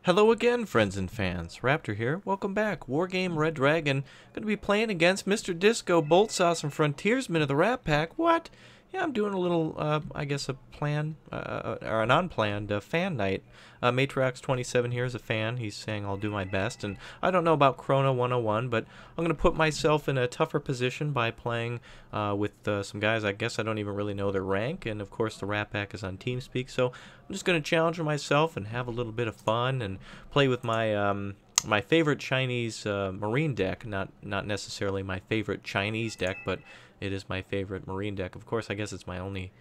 Hello again, friends and fans. Raptor here. Welcome back. Wargame Red Dragon. Going to be playing against Mr. Disco, Bolt Sauce, and Frontiersman of the Rat Pack. What? Yeah, I'm doing a little, I guess a plan, or an unplanned fan night. Matrox27 here is a fan. He's saying I'll do my best. And I don't know about Chrono 101, but I'm going to put myself in a tougher position by playing with some guys. I guess I don't even really know their rank. And, of course, the Rat Pack is on TeamSpeak. So I'm just going to challenge myself and have a little bit of fun and play with my my favorite Chinese marine deck. Not necessarily my favorite Chinese deck, but it is my favorite marine deck. Of course, I guess it's my only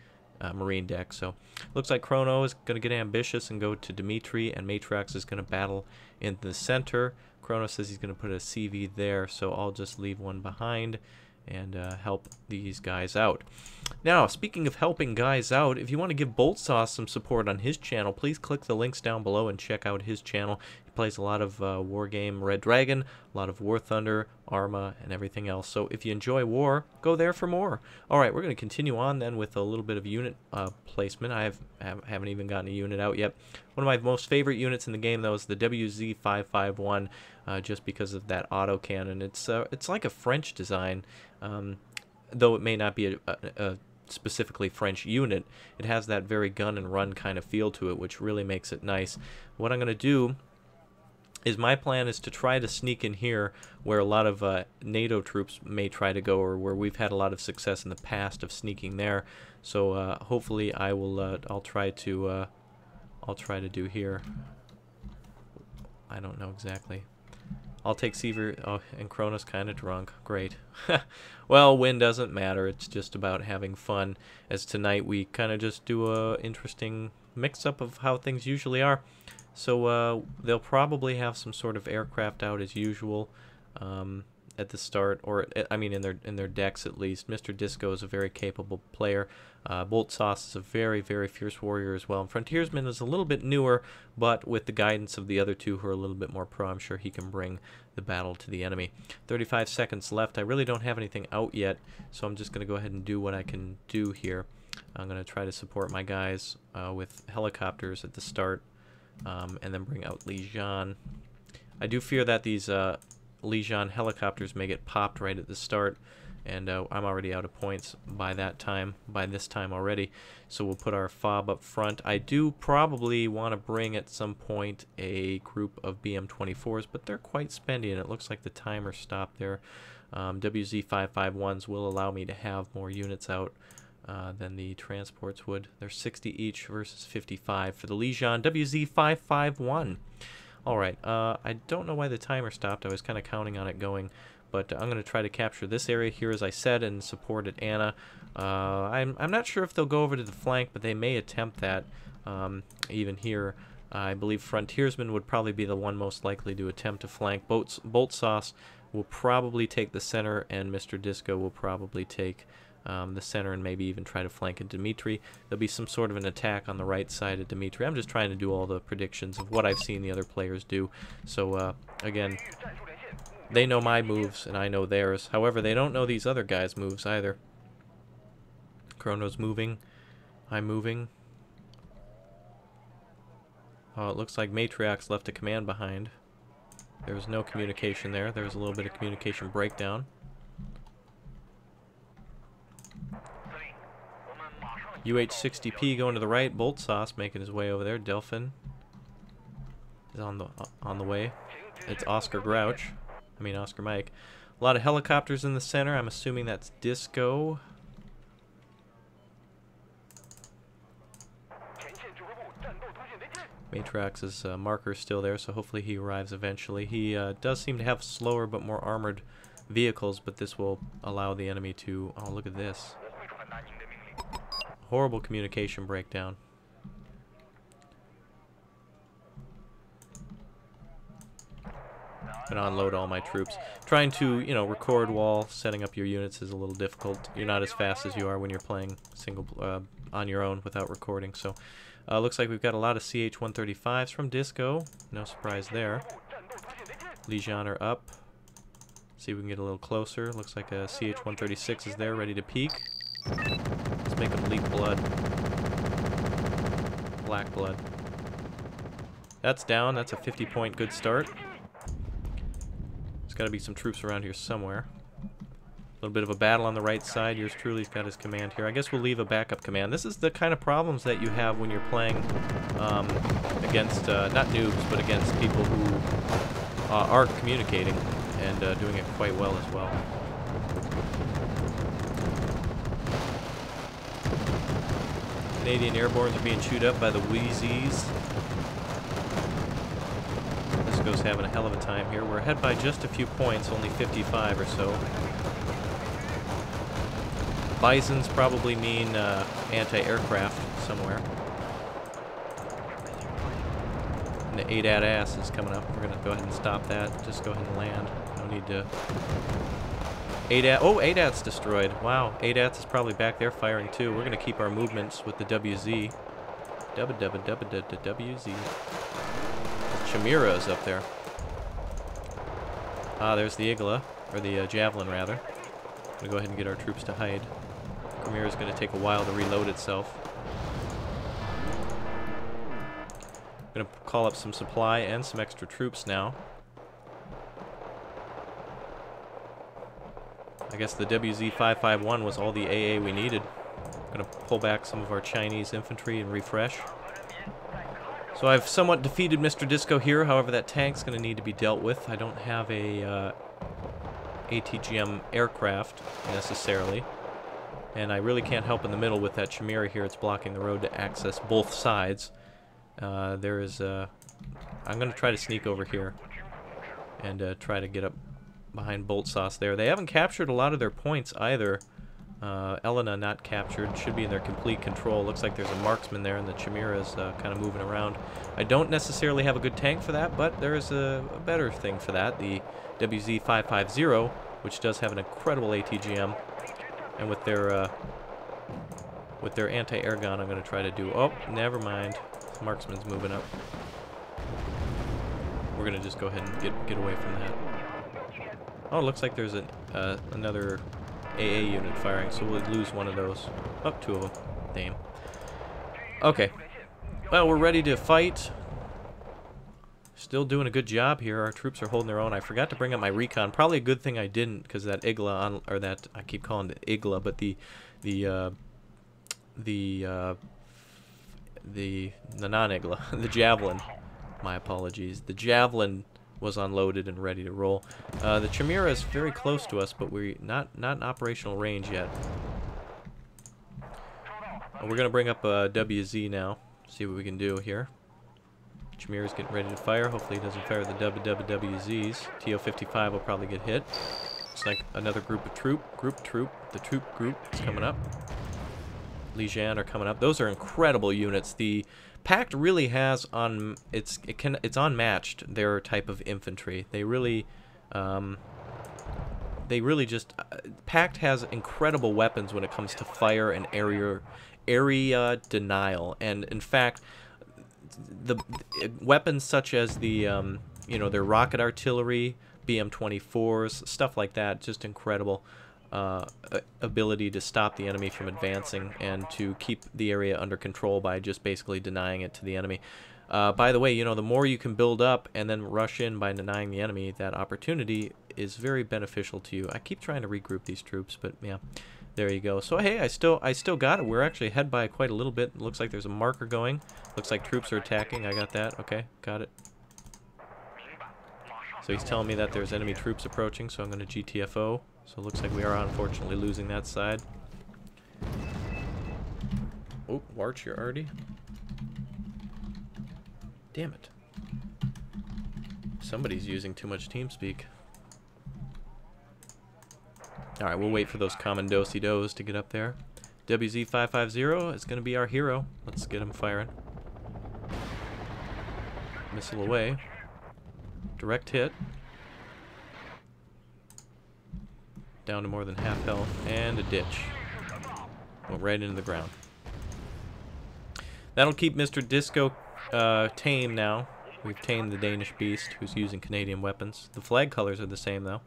marine deck. So looks like Chrono is going to get ambitious and go to Dimitri, and Matrox is going to battle in the center. Chrono says he's going to put a CV there, so I'll just leave one behind and help these guys out. Now, speaking of helping guys out, if you want to give Bolt Sauce some support on his channel, please click the links down below and check out his channel. He plays a lot of Wargame Red Dragon, a lot of War Thunder, Arma, and everything else. So if you enjoy War, go there for more. Alright, we're going to continue on then with a little bit of unit placement. I haven't even gotten a unit out yet. One of my most favorite units in the game, though, is the WZ551, just because of that autocannon. It's like a French design. Though it may not be a specifically French unit, it has that very gun and run kind of feel to it, which really makes it nice. What I'm going to do is my plan is to try to sneak in here where a lot of NATO troops may try to go, or where we've had a lot of success in the past of sneaking there. So hopefully I'll try to do here. I don't know exactly. I'll take Seaver. Oh, and Chrono's kind of drunk. Great. Well, win doesn't matter. It's just about having fun. As tonight we kind of just do a interesting mix-up of how things usually are. So they'll probably have some sort of aircraft out as usual at the start, or I mean in their decks at least. Mr. Disco is a very capable player. Bolt Sauce is a very, very fierce warrior as well. And Frontiersman is a little bit newer, but with the guidance of the other two who are a little bit more pro, I'm sure he can bring the battle to the enemy. 35 seconds left. I really don't have anything out yet, so I'm just going to go ahead and do what I can do here. I'm going to try to support my guys with helicopters at the start, and then bring out Lijian. I do fear that these Lijian helicopters may get popped right at the start, and I'm already out of points by this time already, so we'll put our fob up front. I do probably want to bring at some point a group of BM-24s, but they're quite spendy, and it looks like the timer stopped there. WZ551s will allow me to have more units out than the transports would. They're 60 each versus 55 for the Lijian WZ551. Alright, I don't know why the timer stopped. I was kind of counting on it going, but I'm going to try to capture this area here, as I said, and support at Anna. I'm not sure if they'll go over to the flank, but they may attempt that even here. I believe Frontiersman would probably be the one most likely to attempt to flank. Bolt Sauce will probably take the center, and Mr. Disco will probably take the center and maybe even try to flank at Dimitri. There'll be some sort of an attack on the right side of Dimitri. I'm just trying to do all the predictions of what I've seen the other players do. So again, they know my moves and I know theirs. However, they don't know these other guys' moves either. Chrono's moving. I'm moving. Oh, it looks like Matrox left a command behind. There was no communication there. There was a little bit of communication breakdown. UH-60P going to the right. Bolt Sauce making his way over there. Delphin is on the way. It's Oscar Mike. A lot of helicopters in the center. I'm assuming that's Disco. Matrox's marker is still there, so hopefully he arrives eventually. He does seem to have slower but more armored vehicles, but this will allow the enemy to... Oh, look at this. Horrible communication breakdown. Gonna unload all my troops. Trying to, you know, record while setting up your units is a little difficult. You're not as fast as you are when you're playing single on your own without recording. So, looks like we've got a lot of CH-135s from Disco. No surprise there. Lijian are up. See if we can get a little closer. Looks like a CH-136 is there, ready to peek. Let's make them leak blood. Black blood. That's down. That's a 50-point good start. There's got to be some troops around here somewhere. A little bit of a battle on the right side. Yours truly's got his command here. I guess we'll leave a backup command. This is the kind of problems that you have when you're playing against, not noobs, but against people who are communicating and doing it quite well as well. Canadian airbornes are being chewed up by the Wheezies. Disco's having a hell of a time here. We're ahead by just a few points, only 55 or so. Bisons probably mean anti-aircraft somewhere. And the ADAT ass is coming up. We're going to go ahead and stop that. Just go ahead and land. No need to... ADAT... Oh, ADAT's destroyed. Wow, ADAT's is probably back there firing too. We're going to keep our movements with the WZ. WZ. Chimera is up there. Ah, there's the Igla. Or the Javelin, rather. I'm going to go ahead and get our troops to hide. Chimera is going to take a while to reload itself. I'm going to call up some supply and some extra troops now. I guess the WZ-551 was all the AA we needed. I'm going to pull back some of our Chinese infantry and refresh. So I've somewhat defeated Mr. Disco here, however that tank's going to need to be dealt with. I don't have a ATGM aircraft, necessarily. And I really can't help in the middle with that Chimera here. It's blocking the road to access both sides. I'm going to try to sneak over here and try to get up behind Bolt Sauce there. They haven't captured a lot of their points either. Elena not captured. Should be in their complete control. Looks like there's a marksman there and the Chimera's kind of moving around. I don't necessarily have a good tank for that, but there is a better thing for that. The WZ-550, which does have an incredible ATGM. And with their anti-air gun, I'm going to try to do... Oh, never mind. The marksman's moving up. We're going to just go ahead and get away from that. Oh, it looks like there's another AA unit firing, so we'll lose one of those. Oh, two of them. Damn. Okay. Well, we're ready to fight. Still doing a good job here. Our troops are holding their own. I forgot to bring up my recon. Probably a good thing I didn't, because that Igla on, or that I keep calling it Igla, but the non-Igla, the Javelin. My apologies. The Javelin was unloaded and ready to roll. The Chimera is very close to us, but we're not in operational range yet. Well, we're gonna bring up a WZ now. See what we can do here. Chimera's getting ready to fire. Hopefully he doesn't fire the WZs. TO-55 will probably get hit. Looks like another group of troop. The troop group is coming up. Lijian are coming up. Those are incredible units. The Pact really has it's unmatched, their type of infantry. They really just Pact has incredible weapons when it comes to fire and area denial. And in fact, the weapons such as the their rocket artillery, BM-24s, stuff like that, just incredible ability to stop the enemy from advancing and to keep the area under control by just basically denying it to the enemy. By the way, the more you can build up and then rush in by denying the enemy, that opportunity is very beneficial to you. I keep trying to regroup these troops, but yeah, there you go. So hey, I still got it. We're actually ahead by quite a little bit. It looks like there's a marker going. Looks like troops are attacking. I got that. Okay, got it. So he's telling me that there's enemy troops approaching, so I'm going to GTFO. So it looks like we are unfortunately losing that side. Oh, Warch, you're already? Damn it. Somebody's using too much TeamSpeak. Alright, we'll wait for those Commandosi-dos to get up there. WZ-550 is going to be our hero. Let's get him firing. Missile away. Direct hit. Down to more than half health. And a ditch. Went right into the ground. That'll keep Mr. Disco tame now. We've tamed the Danish beast, who's using Canadian weapons. The flag colors are the same, though.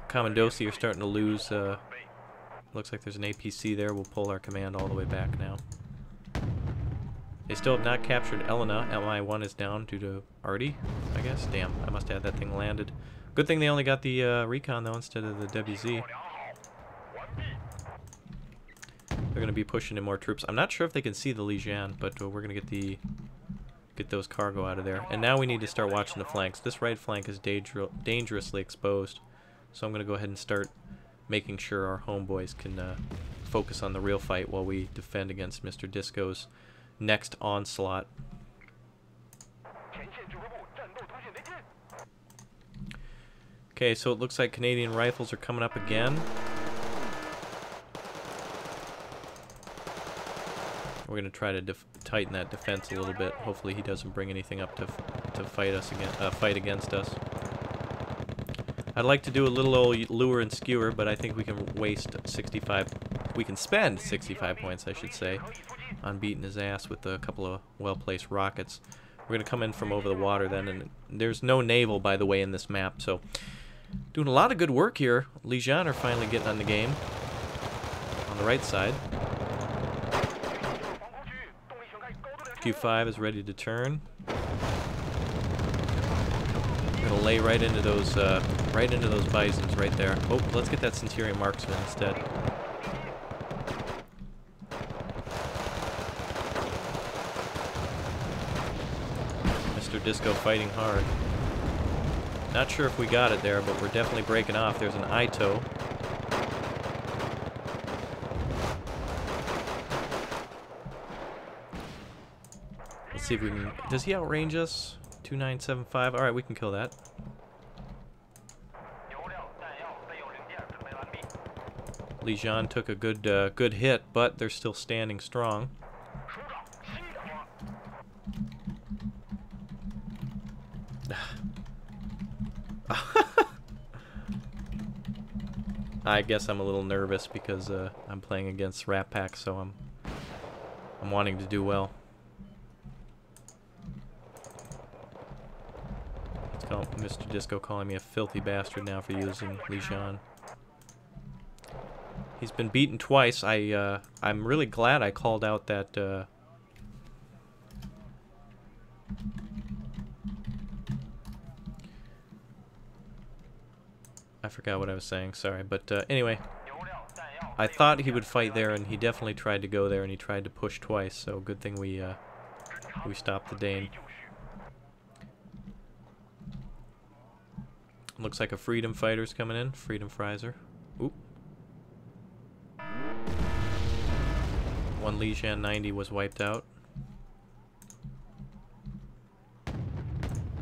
Commandosi are starting to lose. Looks like there's an APC there. We'll pull our command all the way back now. They still have not captured Elena. MI1 is down due to Artie, I guess. Damn, I must have had that thing landed. Good thing they only got the recon, though, instead of the WZ. They're going to be pushing in more troops. I'm not sure if they can see the Lijian, but we're going to get those cargo out of there. And now we need to start watching the flanks. This right flank is dangerously exposed. So I'm going to go ahead and start making sure our homeboys can focus on the real fight while we defend against Mr. Disco's next onslaught. Okay, so it looks like Canadian rifles are coming up again. We're going to try to tighten that defense a little bit. Hopefully he doesn't bring anything up to fight us fight against us. I'd like to do a little old lure and skewer, but I think we can waste 65. We can spend 65 points, I should say, on beating his ass with a couple of well-placed rockets. We're going to come in from over the water then, and there's no naval, by the way, in this map, so doing a lot of good work here. Lijian are finally getting on the game on the right side. Q5 is ready to turn. We're gonna lay right into those bisons right there. Oh, let's get that Centurion marksman instead. Mr. Disco fighting hard. Not sure if we got it there, but we're definitely breaking off. There's an ITO. Let's see if we can... Does he outrange us? 2975. Alright, we can kill that. Lijian took a good hit, but they're still standing strong. I guess I'm a little nervous because I'm playing against F.A.Q, so I'm wanting to do well. Mr. Disco calling me a filthy bastard now for using Lijian. He's been beaten twice. I'm really glad I called out that I forgot what I was saying, sorry, but anyway, I thought he would fight there, and he definitely tried to go there, and he tried to push twice, so good thing we stopped the Dane. Looks like a Freedom Fighter's coming in. Freedom Frizer. Oop. One Lijian 90 was wiped out.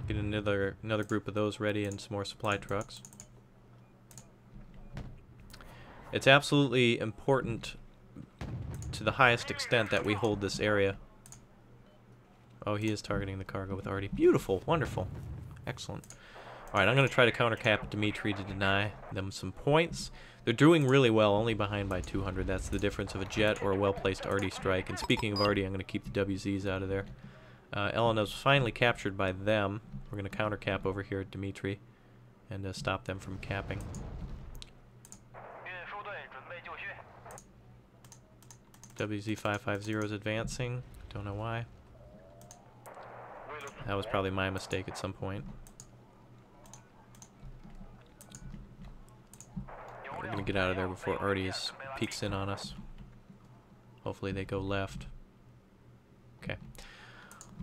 Get another group of those ready and some more supply trucks. It's absolutely important to the highest extent that we hold this area. Oh, he is targeting the cargo with Artie. Beautiful. Wonderful. Excellent. Alright, I'm going to try to countercap Dmitry to deny them some points. They're doing really well, only behind by 200. That's the difference of a jet or a well-placed Artie strike. And speaking of Artie, I'm going to keep the WZs out of there. Elena's finally captured by them. We're going to countercap over here at Dmitry and stop them from capping. WZ550 is advancing. Don't know why. That was probably my mistake at some point. We're going to get out of there before Artie peeks in on us. Hopefully they go left. Okay.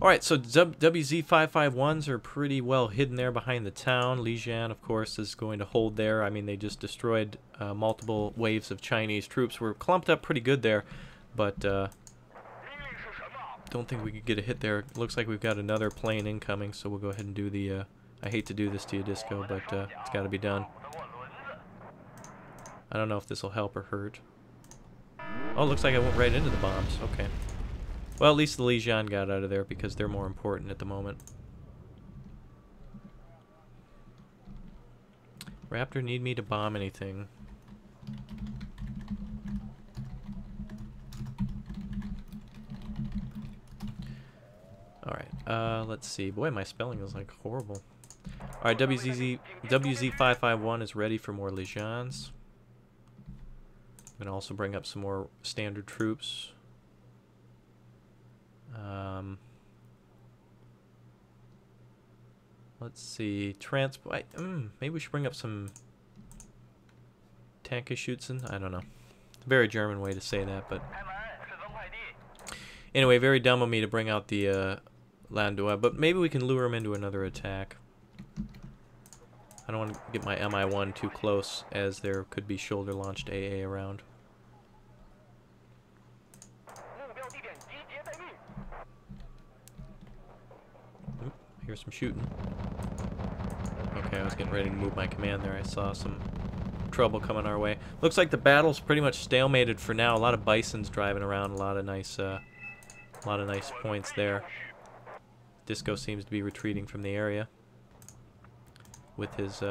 Alright, so WZ551s are pretty well hidden there behind the town. Lijian, of course, is going to hold there. I mean, they just destroyed multiple waves of Chinese troops. We're clumped up pretty good there, but don't think we could get a hit there. Looks like we've got another plane incoming, so we'll go ahead and do the... I hate to do this to you, Disco, but it's got to be done. I don't know if this will help or hurt. Oh, looks like I went right into the bombs. Okay. Well, at least the Lijian got out of there because they're more important at the moment. Raptor need me to bomb anything. Alright, let's see. Boy, my spelling is like horrible. Alright, WZ551 is ready for more Lijians. I'm going to also bring up some more standard troops. Let's see. Transport. Maybe we should bring up some Tankeschützen. I don't know. Very German way to say that, but anyway, very dumb of me to bring out the Landwehr, but maybe we can lure him into another attack. I don't want to get my MI1 too close, as there could be shoulder-launched AA around. Here's some shooting. Okay, I was getting ready to move my command there. I saw some trouble coming our way. Looks like the battle's pretty much stalemated for now. A lot of bisons driving around. A lot of nice points there. Disco seems to be retreating from the area with his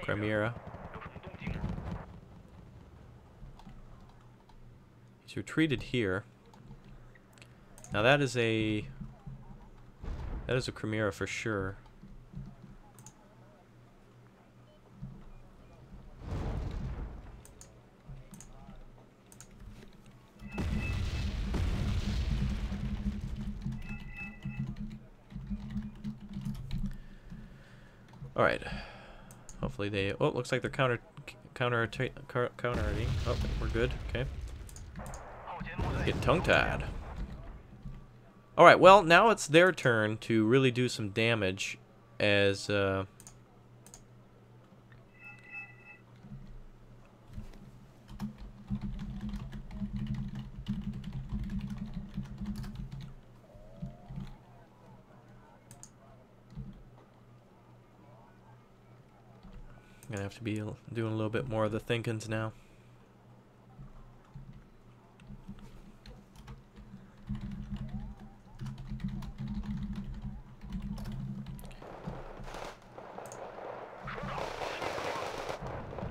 Chimera. He's retreated here. Now that is a Chimera for sure. All right. Hopefully they. Oh, it looks like they're counterattack. Oh, we're good. Okay. Get tongue-tied. All right. Well, now it's their turn to really do some damage, as gonna have to be doing a little bit more of the thinkings now.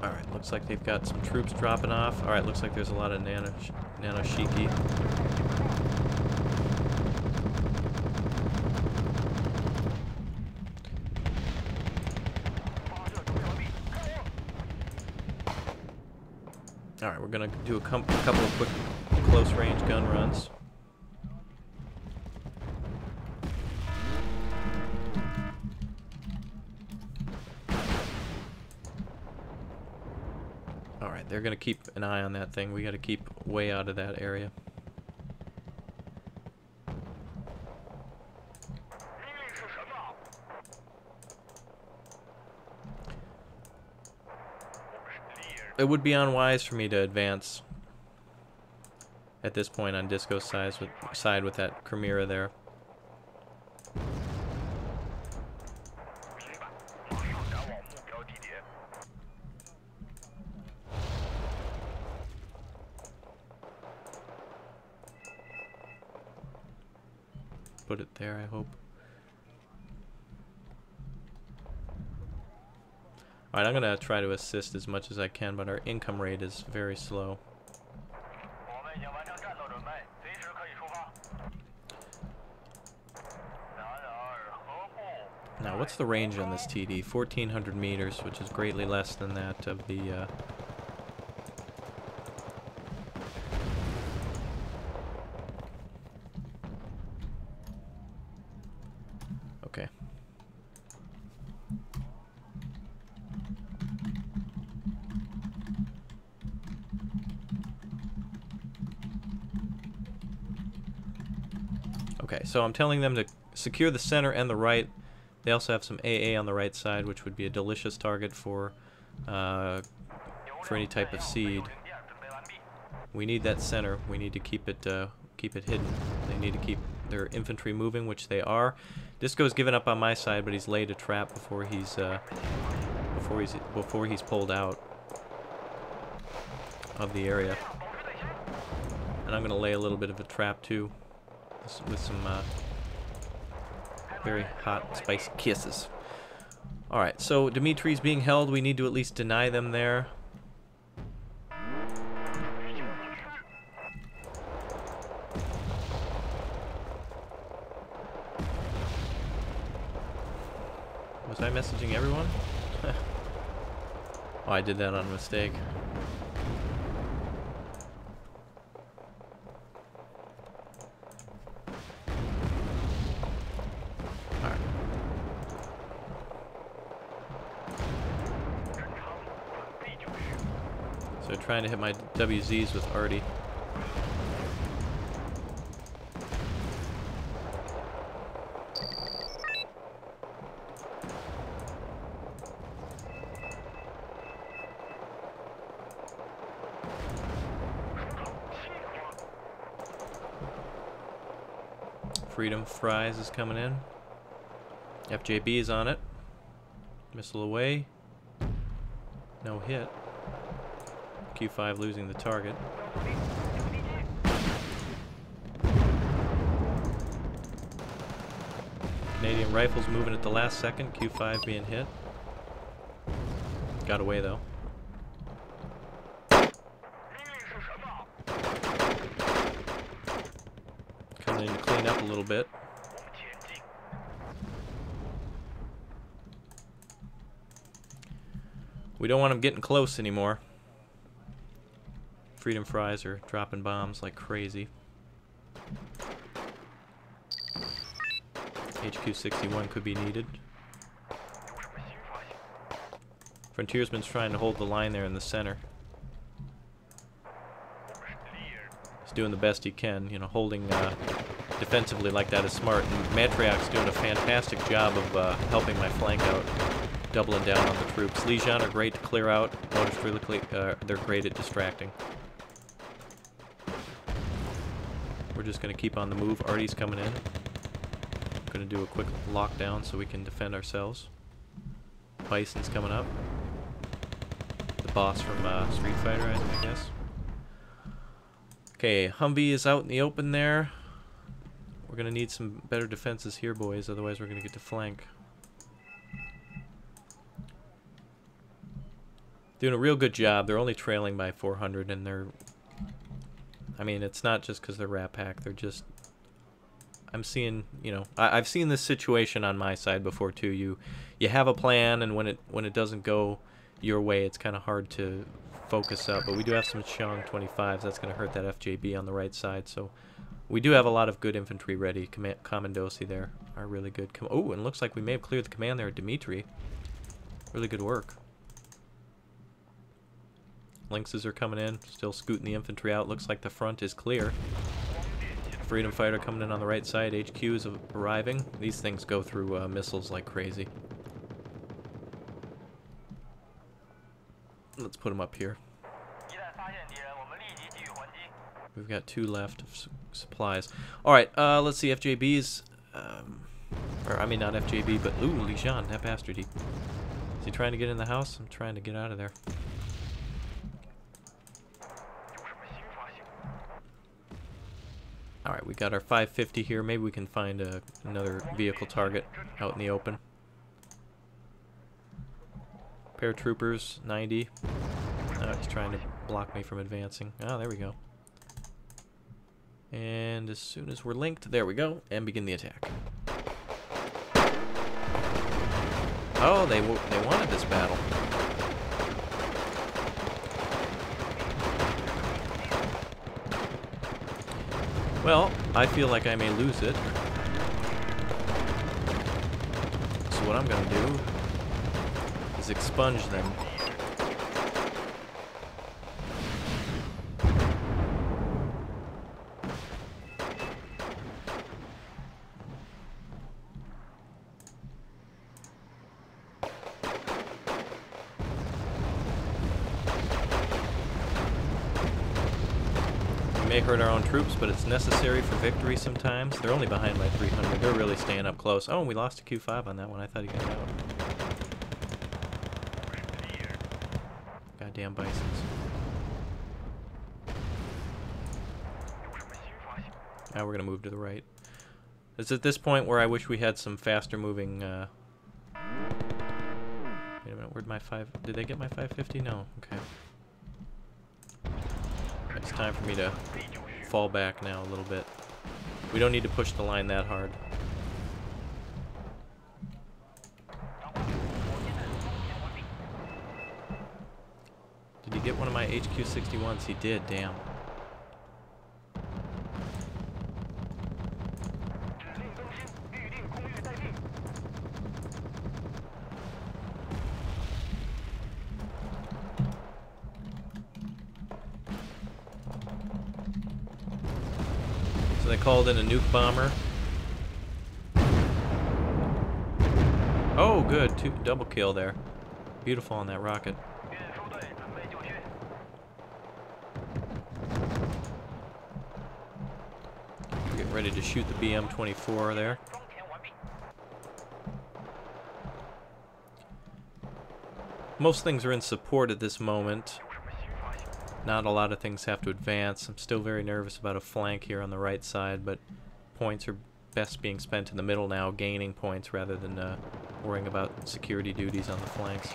Alright, looks like they've got some troops dropping off. Alright, looks like there's a lot of nanoshiki. Alright, we're going to do a couple of quick close-range gun runs. Alright, they're going to keep an eye on that thing. We got to keep way out of that area. It would be unwise for me to advance at this point on Disco's side with that Chimera there. Put it there, I hope. Alright, I'm going to try to assist as much as I can, but our income rate is very slow. Now, what's the range on this TD? 1,400 meters, which is greatly less than that of the... Okay. Okay, so I'm telling them to secure the center and the right. They also have some AA on the right side, which would be a delicious target for any type of seed. We need that center. We need to keep it hidden. They need to keep their infantry moving, which they are. Disco's given up on my side, but he's laid a trap before he's pulled out of the area. And I'm gonna lay a little bit of a trap too, with some very hot, spicy kisses. Alright, so Dimitri's being held. We need to at least deny them there. Was I messaging everyone? Oh, I did that on mistake. They're trying to hit my WZs with Artie. Freedom Fries is coming in. FJB is on it. Missile away. No hit. Q5 losing the target. Canadian Rifles moving at the last second. Q5 being hit. Got away though. Coming in to clean up a little bit. We don't want them getting close anymore. Freedom Fries are dropping bombs like crazy. HQ-61 could be needed. Frontiersman's trying to hold the line there in the center. He's doing the best he can, you know, holding defensively like that is smart. And Matriarch's doing a fantastic job of helping my flank out, doubling down on the troops. Legion are great to clear out. Notice really they're great at distracting. We're just going to keep on the move. Artie's coming in. I'm going to do a quick lockdown so we can defend ourselves. Bison's coming up. The boss from Street Fighter, I guess. Okay, Humvee is out in the open there. We're going to need some better defenses here, boys. Otherwise, we're going to get to flank. Doing a real good job. They're only trailing by 400, and they're... I mean, it's not just because they're Rat Pack. They're just... I'm seeing, you know... I've seen this situation on my side before, too. You have a plan, and when it doesn't go your way, it's kind of hard to focus up. But we do have some Xiong 25s. That's going to hurt that FJB on the right side. So we do have a lot of good infantry ready. Commandosi there are really good. Oh, and looks like we may have cleared the command there at Dimitri. Really good work. Lynxes are coming in, still scooting the infantry out. Looks like the front is clear. Freedom Fighter coming in on the right side. HQ is arriving. These things go through missiles like crazy. Let's put them up here. We've got 2 left of supplies. Alright, let's see. FJB's... or, I mean, not FJB, but... Ooh, Lijian, that bastard. Is he trying to get in the house? I'm trying to get out of there. Alright, we got our 550 here. Maybe we can find another vehicle target out in the open. Paratroopers, 90. Oh, he's trying to block me from advancing. Oh, there we go. And as soon as we're linked, there we go, and begin the attack. Oh, they wanted this battle. Well, I feel like I may lose it. So what I'm going to do is expunge them. May hurt our own troops, but it's necessary for victory sometimes. They're only behind by 300. They're really staying up close. Oh, and we lost a Q5 on that one. I thought he got out. Goddamn Bisons. Now we're going to move to the right. It's at this point where I wish we had some faster moving... Wait a minute, where'd my 5... Did they get my 550? No. Okay. It's time for me to fall back now a little bit. We don't need to push the line that hard. Did he get one of my HQ-61s? He did, damn. called in a nuke bomber. Oh, good. Double kill there. Beautiful on that rocket. Get ready to shoot the BM-24 there. Most things are in support at this moment. Not a lot of things have to advance. I'm still very nervous about a flank here on the right side, but points are best being spent in the middle now, gaining points rather than worrying about security duties on the flanks.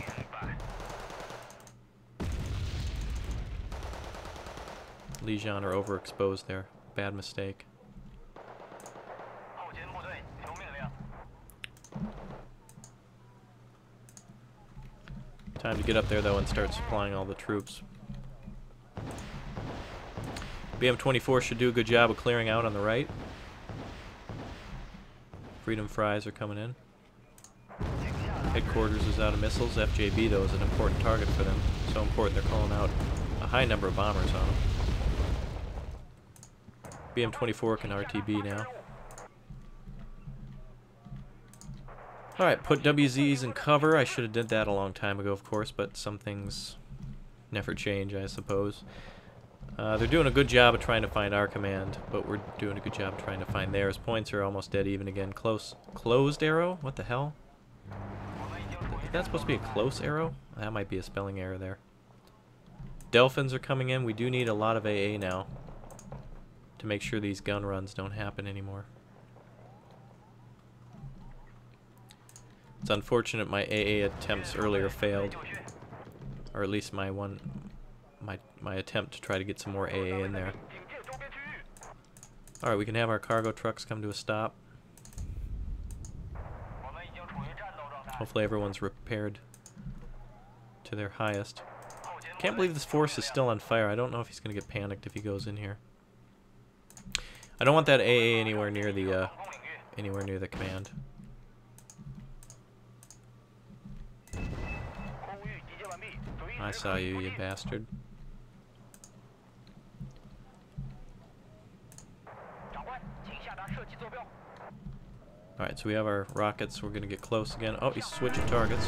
Legion are overexposed there. Bad mistake. Time to get up there though and start supplying all the troops. BM-24 should do a good job of clearing out on the right. Freedom Fries are coming in. Headquarters is out of missiles. FJB though is an important target for them. So important they're calling out a high number of bombers on them. BM-24 can RTB now. Alright, put WZs in cover. I should have did that a long time ago, of course, but some things never change, I suppose. They're doing a good job of trying to find our command, but we're doing a good job of trying to find theirs. Points are almost dead even again. Closed arrow? What the hell? Is that supposed to be a close arrow? That might be a spelling error there. Delphins are coming in. We do need a lot of AA now to make sure these gun runs don't happen anymore. It's unfortunate my AA attempts earlier failed, or at least my attempt to try to get some more AA in there. Alright, we can have our cargo trucks come to a stop. Hopefully everyone's repaired to their highest. Can't believe this force is still on fire. I don't know if he's going to get panicked if he goes in here. I don't want that AA anywhere near the command. I saw you, you bastard. Alright, so we have our rockets. We're going to get close again. Oh, he's switching targets.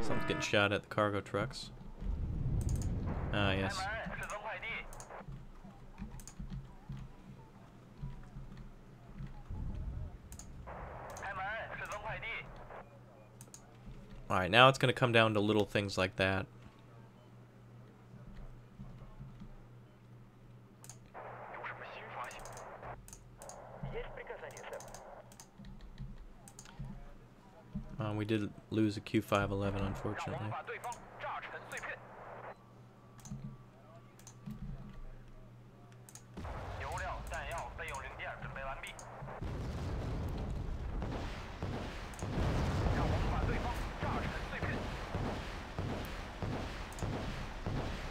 Someone's getting shot at the cargo trucks. Ah, yes. Alright, now it's going to come down to little things like that. We did lose a Q511, unfortunately.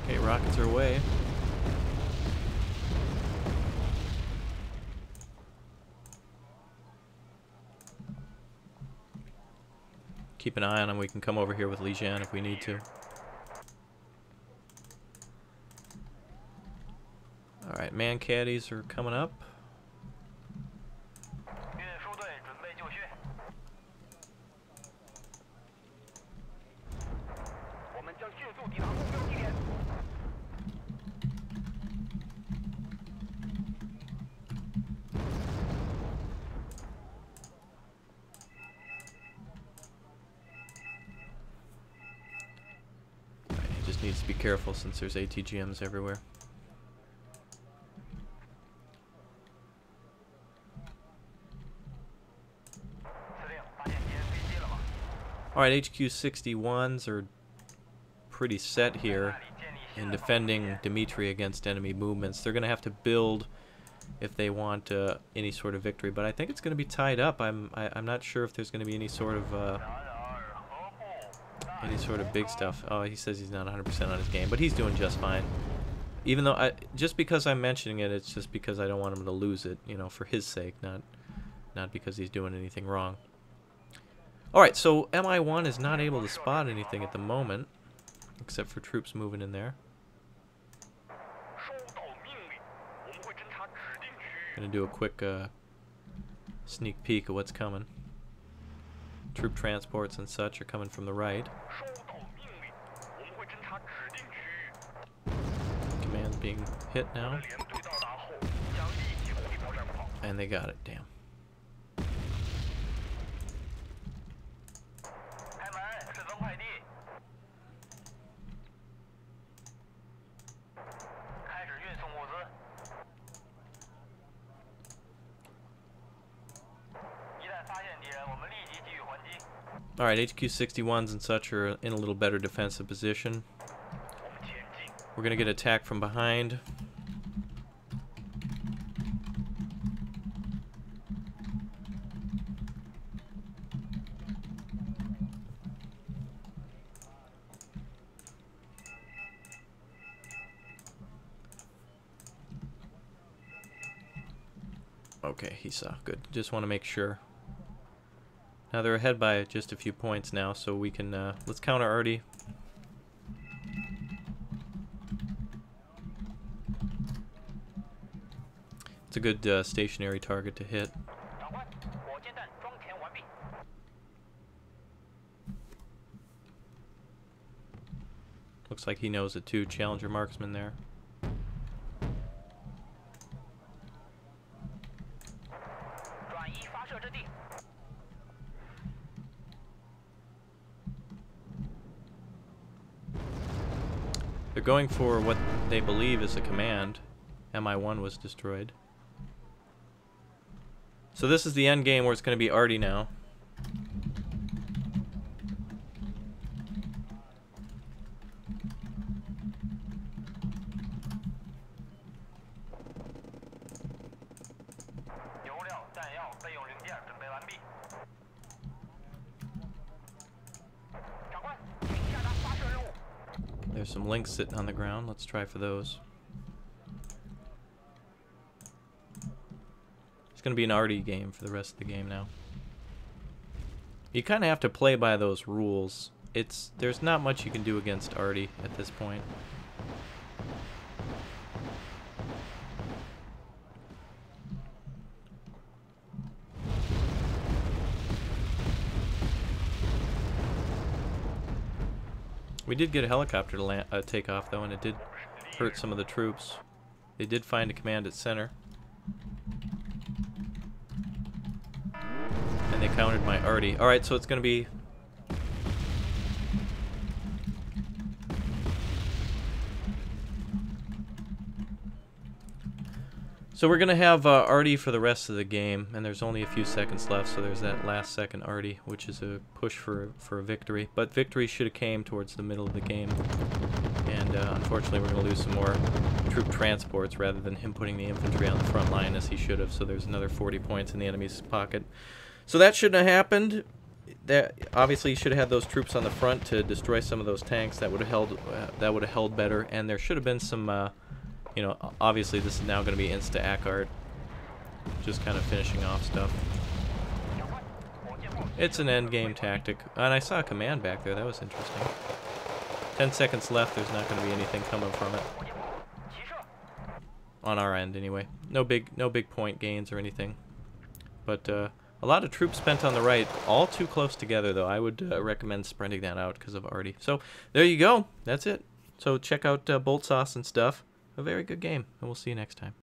Okay, rockets are away. Keep an eye on them. We can come over here with Legion if we need to. Alright, man caddies are coming up. Needs to be careful since there's ATGMs everywhere. Alright, HQ-61s are pretty set here in defending Dimitri against enemy movements. They're going to have to build if they want any sort of victory, but I think it's going to be tied up. I'm not sure if there's going to be any sort of big stuff. Oh, he says he's not 100% on his game, but he's doing just fine. Even though just because I'm mentioning it, it's just because I don't want him to lose it, you know, for his sake, not because he's doing anything wrong. All right, so MI1 is not able to spot anything at the moment. except for troops moving in there. Gonna do a quick sneak peek of what's coming. Troop transports and such are coming from the right. Command's being hit now. And they got it, damn. Alright, HQ 61s and such are in a little better defensive position. We're gonna get attacked from behind. Okay, he saw. Good. Just want to make sure. Now they're ahead by just a few points now, so we can, let's counter Artie. It's a good stationary target to hit. Looks like he knows it too. Challenger marksman there. They're going for what they believe is a command. MI1 was destroyed. So this is the end game where it's going to be Artie now. There's some links sitting on the ground. Let's try for those. It's going to be an Artie game for the rest of the game now. You kind of have to play by those rules. There's not much you can do against Artie at this point. We did get a helicopter to take off though, and it did hurt some of the troops. They did find a command at center. And they countered my Artie. Alright, so it's going to be... So we're going to have Artie for the rest of the game, and there's only a few seconds left, so there's that last second Artie, which is a push for a victory. But victory should have came towards the middle of the game, and unfortunately we're going to lose some more troop transports rather than him putting the infantry on the front line as he should have, so there's another 40 points in the enemy's pocket. So that shouldn't have happened. That obviously you should have had those troops on the front to destroy some of those tanks. That would have held better, and there should have been some... you know, obviously this is now going to be insta-Akkard. Just kind of finishing off stuff. It's an endgame tactic. And I saw a command back there. That was interesting. 10 seconds left. There's not going to be anything coming from it. On our end, anyway. No big point gains or anything. But a lot of troops spent on the right. All too close together, though. I would recommend spreading that out because of Artie. So, there you go. That's it. So, check out Bolt Sauce and stuff. A very good game, and we'll see you next time.